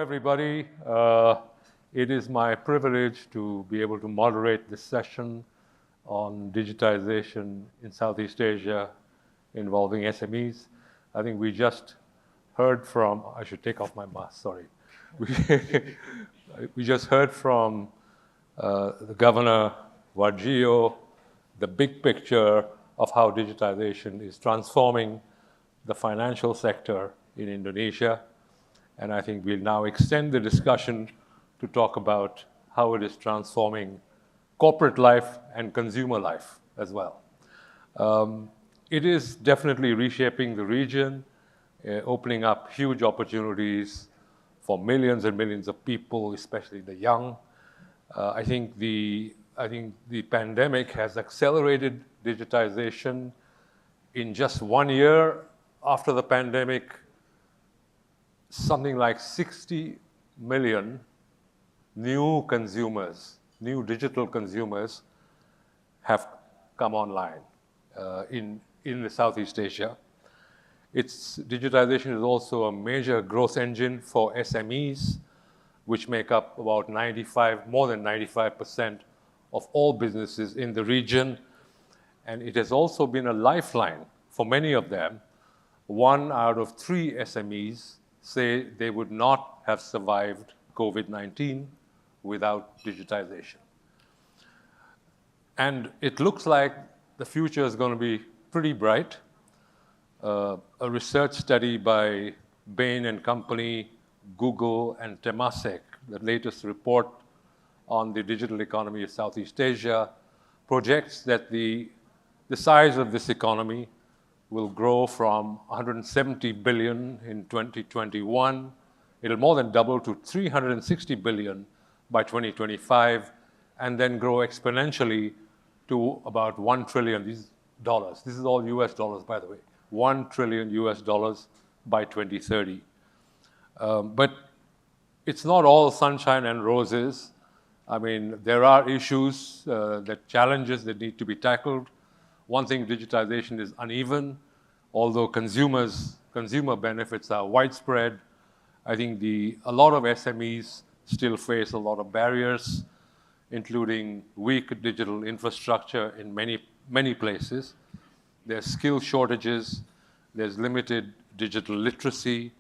everybody. It is my privilege to be able to moderate this session on digitization in Southeast Asia involving SMEs. I think we just heard from, I should take off my mask, sorry. We just heard from the Governor Wajio, the big picture of how digitization is transforming the financial sector in Indonesia. And I think we'll now extend the discussion to talk about how it is transforming corporate life and consumer life as well. It is definitely reshaping the region, opening up huge opportunities for millions and millions of people, especially the young. I think the pandemic has accelerated digitization. In just 1 year after the pandemic, something like 60 million new consumers, new digital consumers have come online in the Southeast Asia. Its digitization is also a major growth engine for SMEs, which make up about more than 95% of all businesses in the region. And it has also been a lifeline for many of them. 1 out of 3 SMEs say they would not have survived COVID-19 without digitization. And it looks like the future is going to be pretty bright. A research study by Bain & Company, Google, and Temasek, the latest report on the digital economy of Southeast Asia, projects that the size of this economy will grow from 170 billion in 2021. It'll more than double to 360 billion by 2025, and then grow exponentially to about $1 trillion. This is all US dollars, by the way. $1 trillion US by 2030. But it's not all sunshine and roses. I mean, there are issues, challenges that need to be tackled. One thing, digitization is uneven. Although consumer benefits are widespread, I think a lot of SMEs still face a lot of barriers, including weak digital infrastructure in many places. There's skill shortages, there's limited digital literacy,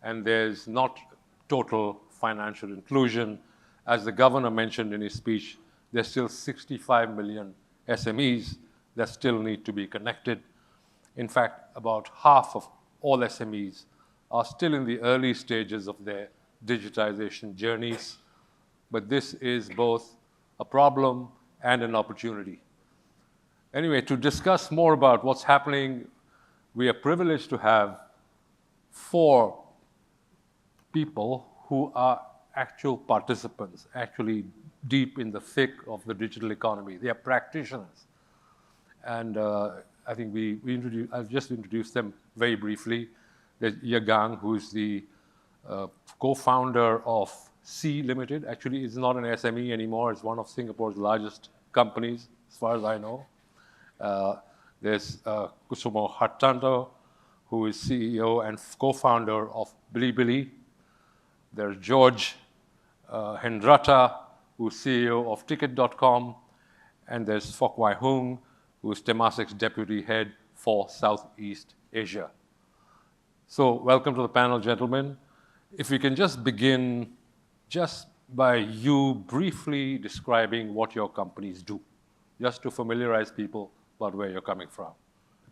and there's not total financial inclusion. As the governor mentioned in his speech, there's still 65 million SMEs that still need to be connected. In fact, about half of all SMEs are still in the early stages of their digitization journeys. But this is both a problem and an opportunity. Anyway, to discuss more about what's happening, we are privileged to have 4 people who are actual participants, actually deep in the thick of the digital economy. They are practitioners. And I think I'll just introduce them very briefly. There's Yagang, who's the co-founder of Sea Limited. Actually, it's not an SME anymore. It's one of Singapore's largest companies, as far as I know. There's Kusumo Martanto, who is CEO and co-founder of blibli. There's George Hendrata, who's CEO of Ticket.com. And there's Fok Wai Hung, who is Temasek's deputy head for Southeast Asia. So welcome to the panel, gentlemen. If we can just begin just by you briefly describing what your companies do, just to familiarize people about where you're coming from.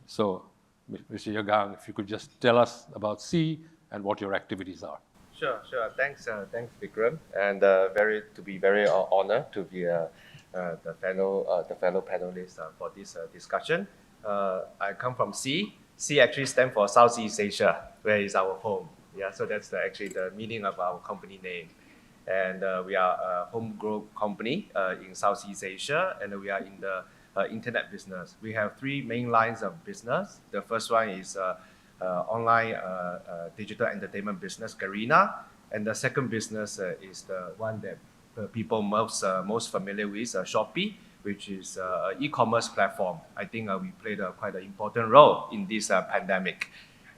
So, Mr. Yagang, if you could just tell us about Sea and what your activities are. Sure. Thanks, Vikram, and to be very honored to be the fellow panelists for this discussion. I come from Sea. Sea actually stands for Southeast Asia, where is our home. Yeah, so that's actually the meaning of our company name. And we are a homegrown company in Southeast Asia, and we are in the internet business. We have 3 main lines of business. The first one is online digital entertainment business, Garena, and the second business is the one that people most familiar with, Shopee, which is an e-commerce platform. I think we played quite an important role in this pandemic.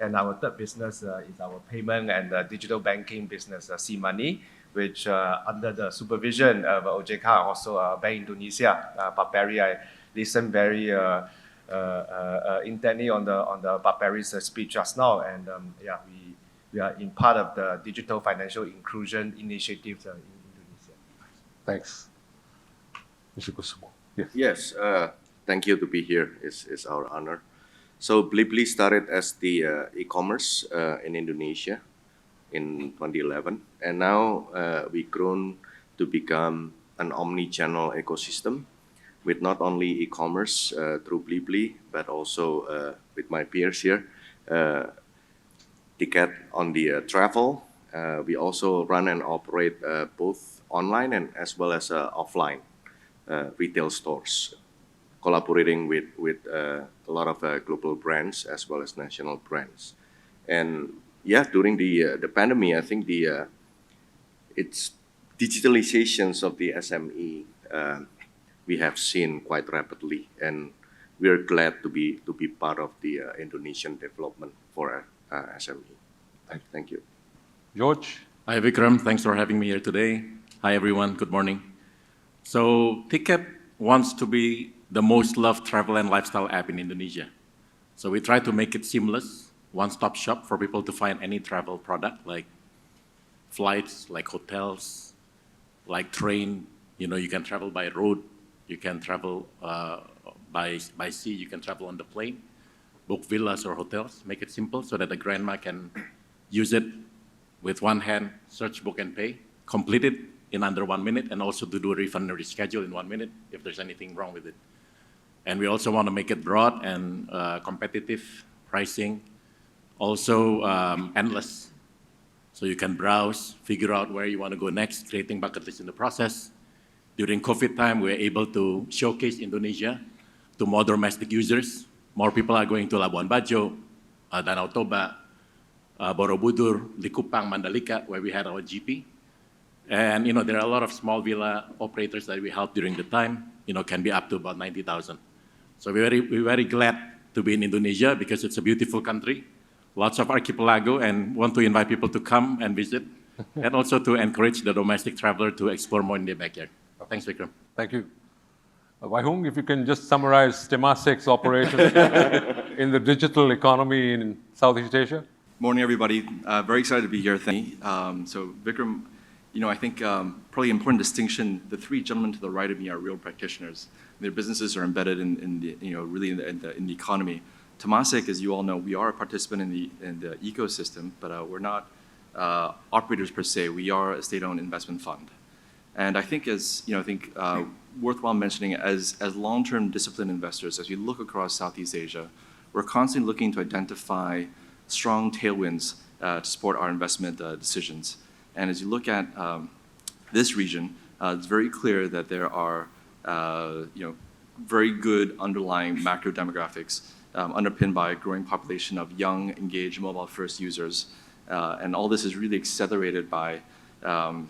And our third business is our payment and digital banking business, C-Money, which under the supervision of OJK, also Bank Indonesia, Pak Perry. I listened very intently on the Pak Perry's speech just now, and we are in part of the digital financial inclusion initiatives in Indonesia. Thanks. Mr. Kusumo. Yes. Yes, thank you to be here. It's our honor. So Blibli started as the e-commerce in Indonesia in 2011, and now we've grown to become an omni-channel ecosystem with not only e-commerce through Blibli, but also with my peers here, ticket on the travel. We also run and operate both online and as well as offline retail stores, collaborating with a lot of global brands as well as national brands. And yeah, during the pandemic, I think it's digitalizations of the SME we have seen quite rapidly, and we are glad to be part of the Indonesian development for SME. Thank you. George? Hi, Vikram. Thanks for having me here today. Hi, everyone. Good morning. So, Ticket wants to be the most loved travel and lifestyle app in Indonesia. So, we try to make it seamless, one-stop shop for people to find any travel product like flights, like hotels, like train. You know, you can travel by road, you can travel by sea, you can travel on the plane, book villas or hotels, make it simple so that the grandma can use it with one hand, search, book, and pay, complete it in under 1 minute, and also to do a refund and reschedule in 1 minute if there's anything wrong with it. And we also want to make it broad and competitive pricing, also endless. So you can browse, figure out where you want to go next, creating bucket list in the process. During COVID time, we were able to showcase Indonesia to more domestic users. More people are going to Labuan Bajo, Danau Toba, Borobudur, Likupang, Mandalika, where we had our GP. And you know, there are a lot of small villa operators that we helped during the time, you know, can be up to about 90,000. So we're very glad to be in Indonesia because it's a beautiful country, lots of archipelago, and want to invite people to come and visit, and also to encourage the domestic traveler to explore more in their backyard. Thanks, Vikram. Thank you. Wai Hung, if you can just summarize Temasek's operations in the digital economy in Southeast Asia. Morning, everybody. Very excited to be here. Thank you. So Vikram, you know, I think probably important distinction, the three gentlemen to the right of me are real practitioners. Their businesses are embedded in the, you know, really in the economy. Temasek, as you all know, we are a participant in the ecosystem, but we're not operators per se. We are a state-owned investment fund. And I think worthwhile mentioning as long-term disciplined investors, as we look across Southeast Asia, we're constantly looking to identify strong tailwinds to support our investment decisions. And as you look at this region, it's very clear that there are very good underlying macro demographics underpinned by a growing population of young, engaged, mobile-first users. And all this is really accelerated by an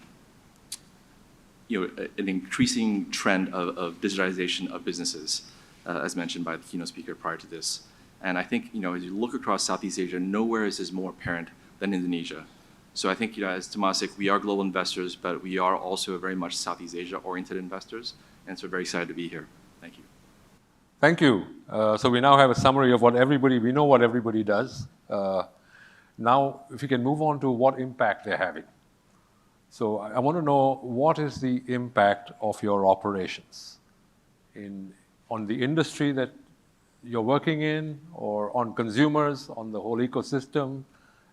increasing trend of digitization of businesses, as mentioned by the keynote speaker prior to this. And I think, as you look across Southeast Asia, nowhere is this more apparent than Indonesia. So I think, as Temasek, we are global investors, but we are also very much Southeast Asia-oriented investors, and so very excited to be here. Thank you. Thank you. So we now have a summary of we know what everybody does. Now, if you can move on to what impact they're having. So I want to know, what is the impact of your operations on the industry that you're working in, or on consumers, on the whole ecosystem,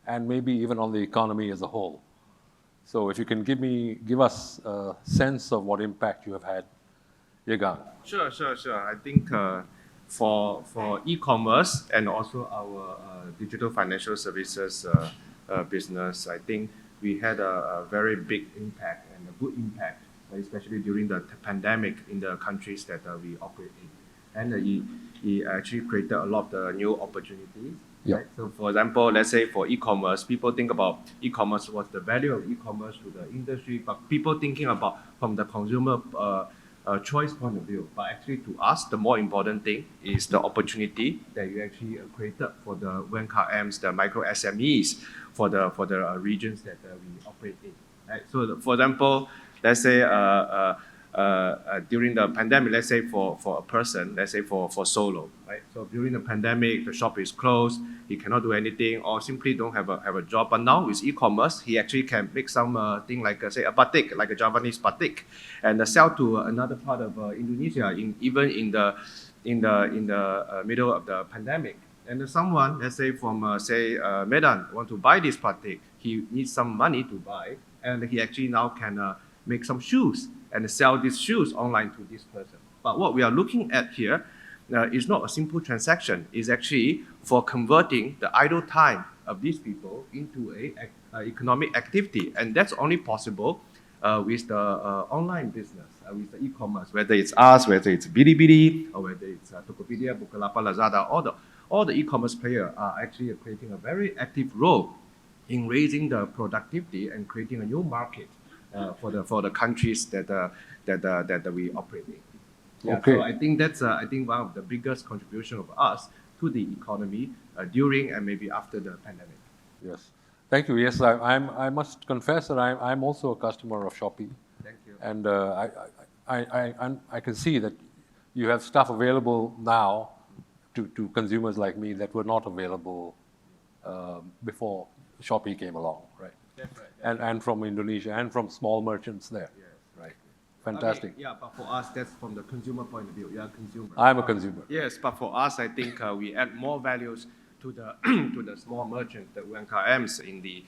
and maybe even on the economy as a whole. So if you can give us a sense of what impact you have had. Yegang. Sure. I think for e-commerce and also our digital financial services business, I think we had a very big impact and a good impact, especially during the pandemic in the countries that we operate in. And it actually created a lot of new opportunities. Yeah. Right? So for example, let's say for e-commerce, people think about e-commerce, what's the value of e-commerce to the industry, but people thinking about from the consumer choice point of view. But actually, to us, the more important thing is the opportunity that you actually created for the UMKMs, the micro SMEs, for the regions that we operate in. Right? So, for example, let's say during the pandemic, let's say for a person, let's say for solo, right? So during the pandemic, the shop is closed, he cannot do anything, or simply don't have a job. But now with e-commerce, he actually can make some thing like say a batik, like a Javanese batik, and sell to another part of Indonesia, even in the middle of the pandemic. And someone, let's say from Medan, want to buy this batik, he needs some money to buy, and he actually now can make some shoes and sell these shoes online to this person. But what we are looking at here is not a simple transaction. It's actually for converting the idle time of these people into a economic activity, and that's only possible with the online business, with the e-commerce, whether it's us, whether it's Bilibili, or whether it's Tokopedia, Bukalapak, Lazada. All the e-commerce players are actually creating a very active role in raising the productivity and creating a new market for the countries that we operate in. Yeah, Okay. so I think that's one of the biggest contribution of us to the economy during and maybe after the pandemic. Yes. Thank you. Yes, I must confess that I'm also a customer of Shopee. Thank you. And I can see that you have stuff available now to consumers like me that were not available before Shopee came along, right? That's right. And from Indonesia and from small merchants there. Yes. Right. Fantastic. Yeah, but for us, that's from the consumer point of view. You are a consumer. I'm a consumer. Yes, but for us, I think we add more values to the to the small merchants, the UMKMs in the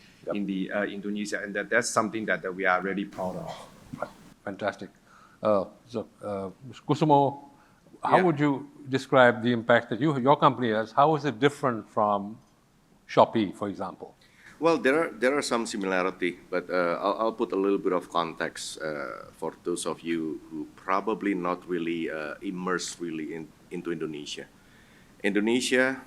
Indonesia, and that's something that we are really proud of. Fantastic. Kusumo, how Yeah. would you describe the impact that your company has? How is it different from Shopee, for example? Well, there are some similarity, but I'll put a little bit of context for those of you who probably not really immersed really into Indonesia. Indonesia,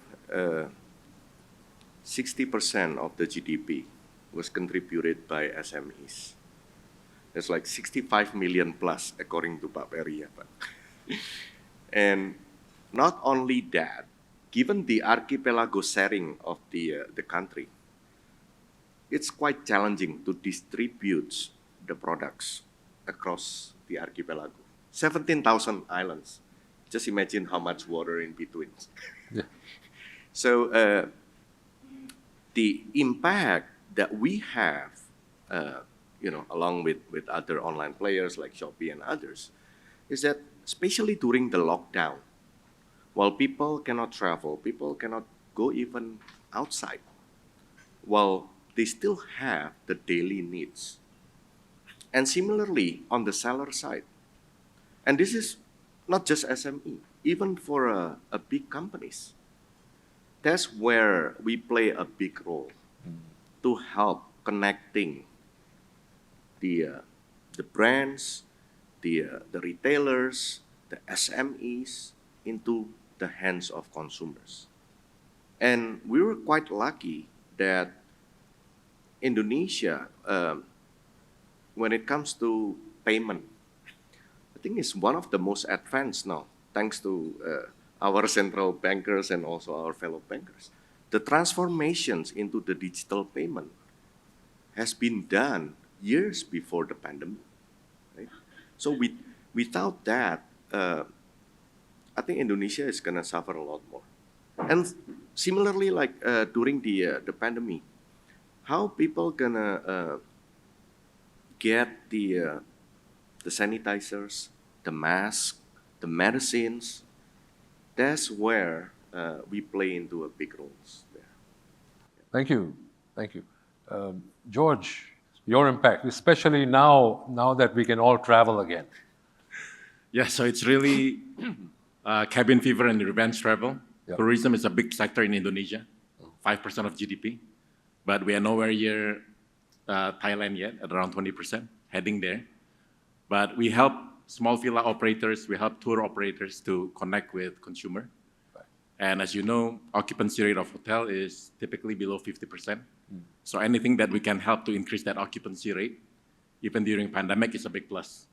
60% of the GDP was contributed by SMEs. It's like 65 million plus, according to Pak Peri. And not only that, given the archipelago setting of the country, it's quite challenging to distribute the products across the archipelago. 17,000 islands. Just imagine how much water in between. Yeah. So the impact that we have, along with other online players like Shopee and others, is that especially during the lockdown, while people cannot travel, people cannot go even outside, while they still have the daily needs. And similarly, on the seller side, and this is not just SME, even for a big companies, that's where we play a big role to help connecting the brands, the retailers, the SMEs into the hands of consumers. And we were quite lucky that Indonesia, when it comes to payment, I think it's one of the most advanced now, thanks to our central bankers and also our fellow bankers. The transformations into the digital payment has been done years before the pandemic. Right? So without that, I think Indonesia is going to suffer a lot more. And similarly, like during the pandemic, how people gonna get the sanitizers, the masks, the medicines? That's where we play into a big role there. Thank you. Thank you. George, your impact, especially now that we can all travel again. Yeah, so it's really cabin fever and revenge travel. Yep. Tourism is a big sector in Indonesia, 5% of GDP. But we are nowhere near Thailand yet, at around 20%, heading there. But we help small villa operators, we help tour operators to connect with consumer. Right. And as you know, occupancy rate of hotel is typically below 50%. So anything that we can help to increase that occupancy rate, even during pandemic, is a big plus.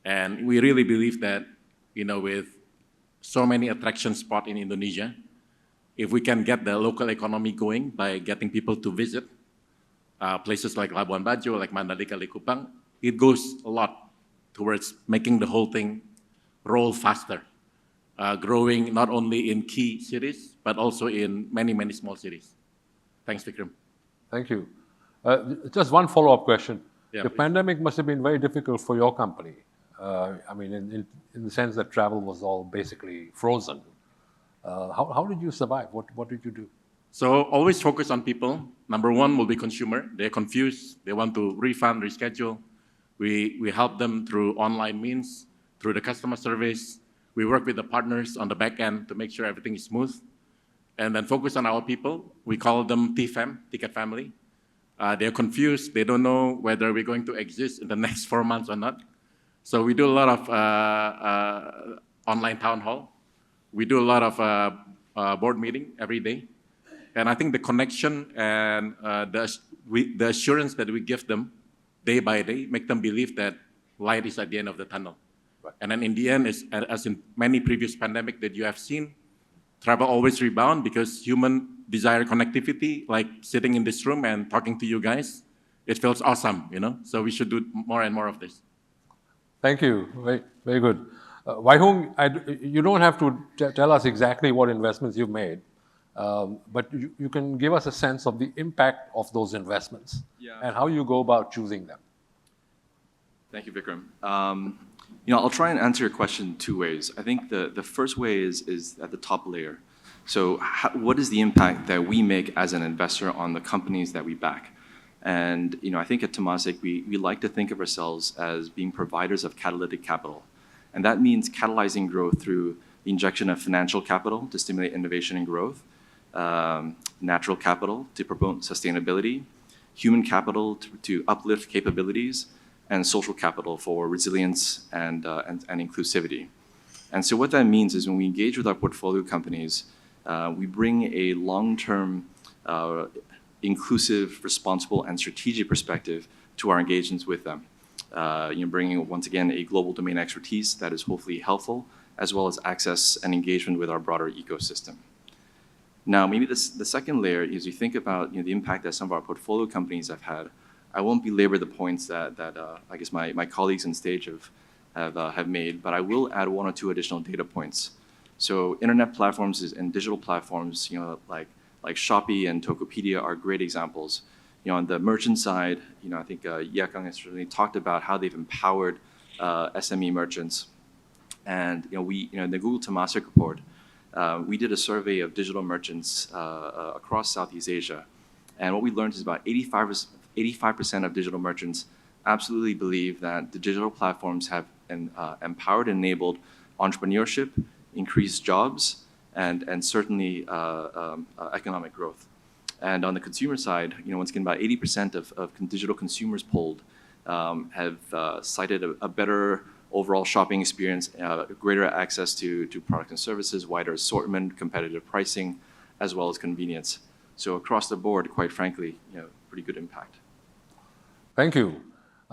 And we really believe that, with so many attraction spots in Indonesia, if we can get the local economy going by getting people to visit places like Labuan Bajo, like Mandalika, Likupang, it goes a lot towards making the whole thing roll faster, growing not only in key cities, but also in many, many small cities. Thanks, Vikram. Thank you. Just one follow-up question. Yeah, The please. pandemic must have been very difficult for your company. I mean, in the sense that travel was all basically frozen. How did you survive? What did you do? So always focus on people. Number one will be consumer. They're confused. They want to refund, reschedule. We help them through online means, through the customer service. We work with the partners on the back end to make sure everything is smooth. And then focus on our people. We call them TFAM, Ticket Family. They're confused. They don't know whether we're going to exist in the next 4 months or not. So we do a lot of online town hall. We do a lot of board meeting every day. And I think the connection and the assurance that we give them day by day make them believe that light is at the end of the tunnel. Right. And then in the end, as in many previous pandemic that you have seen, travel always rebound because human desire connectivity, like sitting in this room and talking to you guys. It feels awesome, So we should do more and more of this. Thank you. Very, very good. Wai Hung, you don't have to tell us exactly what investments you've made, but you can give us a sense of the impact of those investments and how you go about choosing them. Thank you, Vikram. I'll try and answer your question two ways. I think the first way is at the top layer. So what is the impact that we make as an investor on the companies that we back? And I think at Temasek, we like to think of ourselves as being providers of catalytic capital. And that means catalyzing growth through the injection of financial capital to stimulate innovation and growth, natural capital to promote sustainability, human capital to uplift capabilities, and social capital for resilience and inclusivity. And so what that means is when we engage with our portfolio companies, we bring a long-term, inclusive, responsible, and strategic perspective to our engagements with them. Bringing, once again, a global domain expertise that is hopefully helpful, as well as access and engagement with our broader ecosystem. Now, maybe the second layer is you think about the impact that some of our portfolio companies have had. I won't belabor the points that I guess my colleagues on stage have made, but I will add one or two additional data points. So internet platforms and digital platforms, like Shopee and Tokopedia are great examples. On the merchant side, I think Yakang has certainly talked about how they've empowered SME merchants. And in the Google Temasek report, we did a survey of digital merchants across Southeast Asia. And what we learned is about 85% of digital merchants absolutely believe that the digital platforms have empowered and enabled entrepreneurship, increased jobs, and certainly economic growth. And on the consumer side, once again, about 80% of digital consumers polled have cited a better overall shopping experience, greater access to products and services, wider assortment, competitive pricing, as well as convenience. So across the board, quite frankly, pretty good impact. Thank you.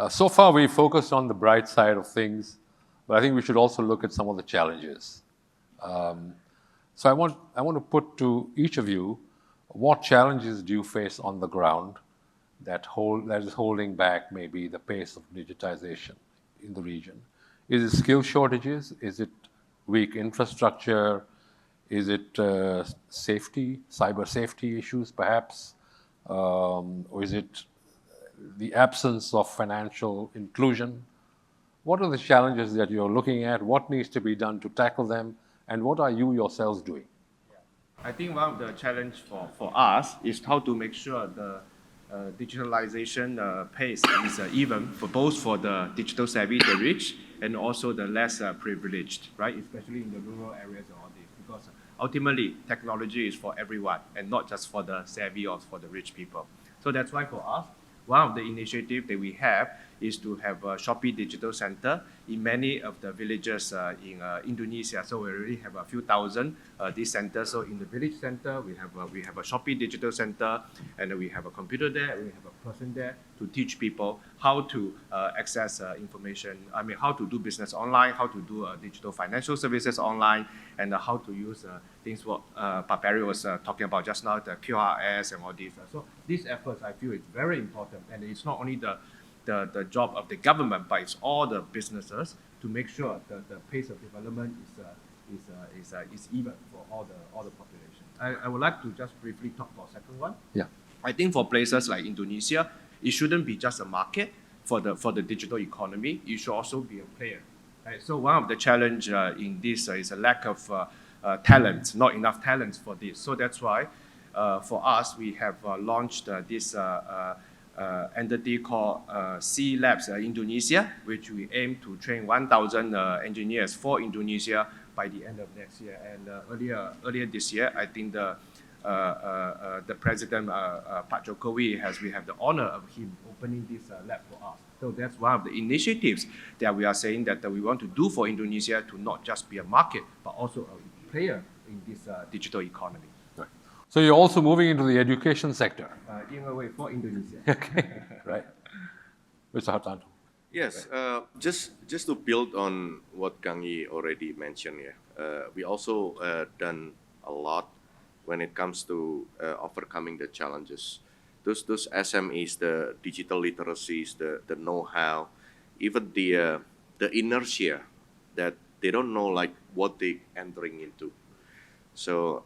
So far, we've focused on the bright side of things, but I think we should also look at some of the challenges. So I want to put to each of you, what challenges do you face on the ground that is holding back maybe the pace of digitization in the region? Is it skill shortages? Is it weak infrastructure? Is it safety, cyber safety issues perhaps? Or is it the absence of financial inclusion? What are the challenges that you're looking at? What needs to be done to tackle them? And what are you yourselves doing? I think one of the challenge for us is how to make sure the digitalization pace is even for both for the digital savvy, the rich, and also the less privileged, right? Especially in the rural areas and all this, because ultimately technology is for everyone and not just for the savvy or for the rich people. So that's why for us, one of the initiatives that we have is to have a Shopee Digital Center in many of the villages in Indonesia. So we already have a few thousand these centers. So in the village center, we have a Shopee Digital Center, and we have a computer there, we have a person there to teach people how to access information, how to do business online, how to do digital financial services online, and how to use things what Paperi was talking about just now, the QRS and all these. So these efforts, I feel, is very important, and it's not only the job of the government, but it's all the businesses to make sure that the pace of development is even for all the population. I would like to just briefly talk about second one. Yeah. I think for places like Indonesia, it shouldn't be just a market for the digital economy. You should also be a player. Right? So one of the challenge in this is a lack of talent, not enough talent for this. So that's why for us, we have launched this entity called C Labs Indonesia, which we aim to train 1,000 engineers for Indonesia by the end of next year. And earlier this year, I think the president, Pak Jokowi, we have the honor of him opening this lab for us. So that's one of the initiatives that we are saying that we want to do for Indonesia to not just be a market, but also a player in this digital economy. Right. So you're also moving into the education sector. In a way, for Indonesia. Okay, right. Mr. Hartanto. Yes, just to build on what Kang Yi already mentioned here, we also done a lot when it comes to overcoming the challenges. Those SMEs, the digital literacies, the know-how, even the inertia that they don't know like what they entering into. So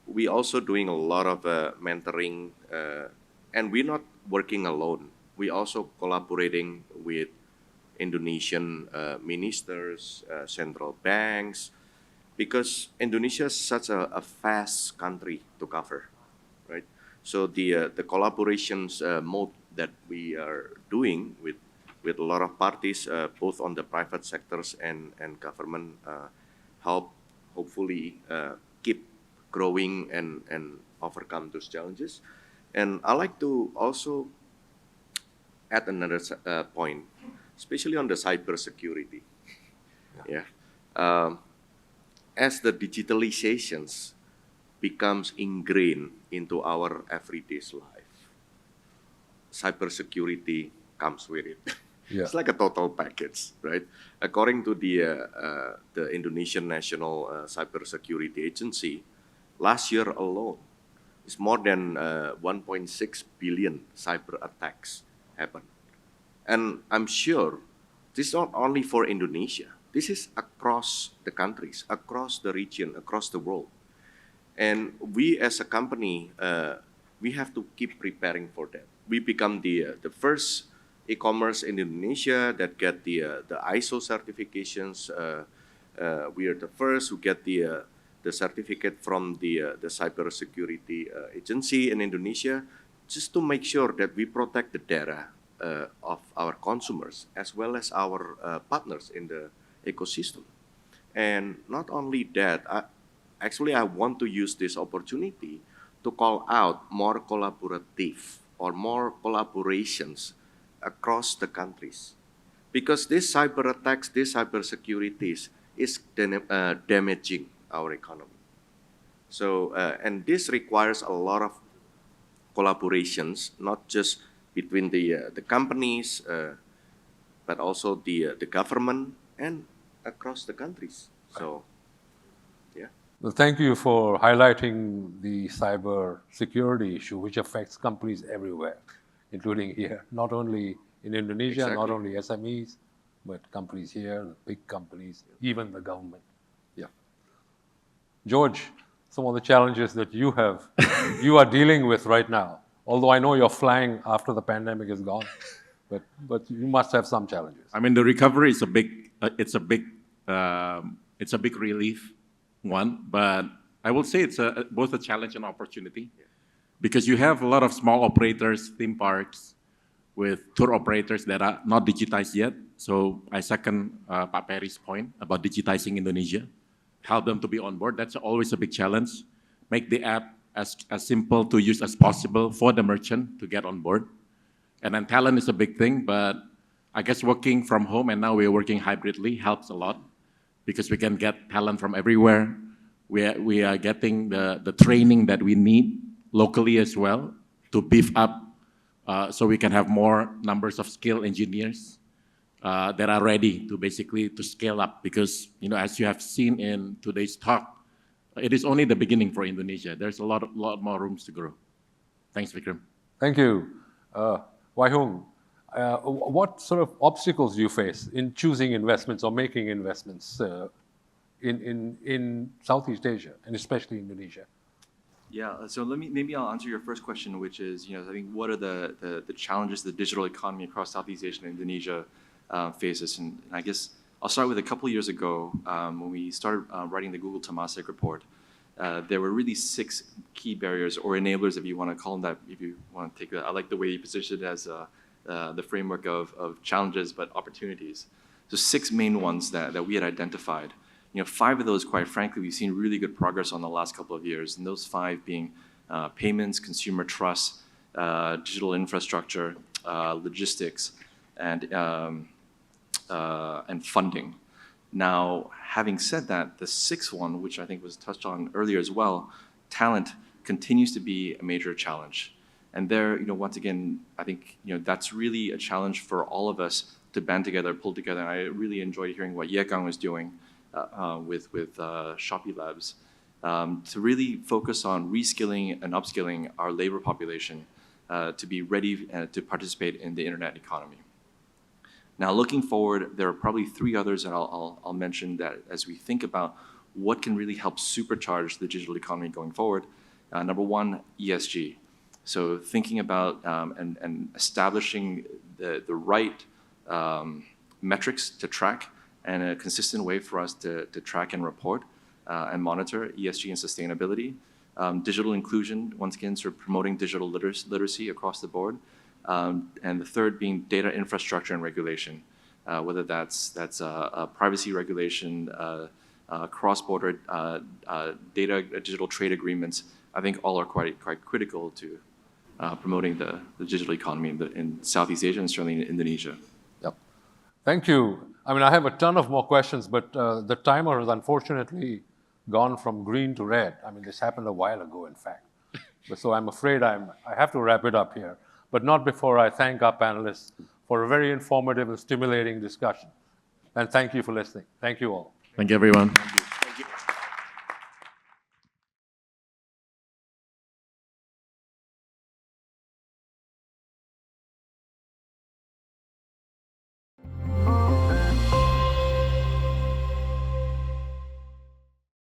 we also doing a lot of mentoring, and we're not working alone. We also collaborating with Indonesian ministers, central banks, because Indonesia is such a vast country to cover, right? So the collaborations mode that we are doing with a lot of parties, both on the private sectors and government, help hopefully keep growing and overcome those challenges. And I like to also add another point, especially on the cybersecurity. Yeah. As the digitalizations becomes ingrained into our everyday life, cybersecurity comes with it. Yeah. It's like a total package, right? According to the Indonesian National Cybersecurity Agency, last year alone, it's more than 1.6 billion cyber attacks happened. And I'm sure this is not only for Indonesia. This is across the countries, across the region, across the world. And we as a company, we have to keep preparing for that. We become the first e-commerce in Indonesia that get the ISO certifications. We are the first who get the certificate from the cybersecurity agency in Indonesia, just to make sure that we protect the data of our consumers as well as our partners in the ecosystem. And not only that, I want to use this opportunity to call out more collaborative or more collaborations across the countries, because these cyber attacks, these cybersecurities is damaging our economy. So, and this requires a lot of collaborations, not just between the companies, but also the government and across the countries. So, yeah. Well, thank you for highlighting the cyber security issue, which affects companies everywhere, including here, not only in Indonesia, Exactly. not only SMEs, but companies here, big companies, even the government. Yeah. George, some of the challenges that you are dealing with right now, although I know you're flying after the pandemic is gone, but you must have some challenges. I mean, the recovery is it's a big relief, one, but I will say it's both a challenge and opportunity, because you have a lot of small operators, theme parks, with tour operators that are not digitized yet. So I second Pak Peri's point about digitizing Indonesia, help them to be on board. That's always a big challenge. Make the app as simple to use as possible for the merchant to get on board. And then talent is a big thing, but I guess working from home, and now we're working hybridly, helps a lot, because we can get talent from everywhere. We are getting the training that we need locally as well to beef up so we can have more numbers of skilled engineers that are ready to basically to scale up. Because as you have seen in today's talk, it is only the beginning for Indonesia. There's a lot more rooms to grow. Thanks, Vikram. Thank you. Wai Hung, what sort of obstacles do you face in choosing investments or making investments in Southeast Asia, and especially Indonesia? Yeah, so maybe I'll answer your first question, which is, I think what are the challenges the digital economy across Southeast Asia and Indonesia faces? And I guess I'll start with a couple of years ago when we started writing the Google Temasek report. There were really 6 key barriers or enablers, if you want to call them that, if you want to take that. I like the way you positioned it as the framework of challenges but opportunities. So 6 main ones that we had identified. 5 of those, quite frankly, we've seen really good progress on the last couple of years, and those 5 being payments, consumer trust, digital infrastructure, logistics, and funding. Now, having said that, the 6th one, which I think was touched on earlier as well, talent continues to be a major challenge. And there, once again, I think that's really a challenge for all of us to band together, pull together. And I really enjoyed hearing what Yekang was doing with Shopee Labs to really focus on reskilling and upskilling our labor population to be ready to participate in the internet economy. Now, looking forward, there are probably 3 others that I'll mention that as we think about what can really help supercharge the digital economy going forward. Number 1, ESG. So thinking about and establishing the right metrics to track and a consistent way for us to track and report and monitor ESG and sustainability. Digital inclusion, once again, sort of promoting digital literacy across the board. And the 3rd being data infrastructure and regulation, whether that's privacy regulation, cross-border data, digital trade agreements. I think all are quite critical to promoting the digital economy in Southeast Asia and certainly in Indonesia. Yep. Thank you. I mean, I have a ton of more questions, but the timer has unfortunately gone from green to red. I mean, this happened a while ago, in fact. So I'm afraid I have to wrap it up here, but not before I thank our panelists for a very informative and stimulating discussion. And thank you for listening. Thank you all. Thank you, everyone.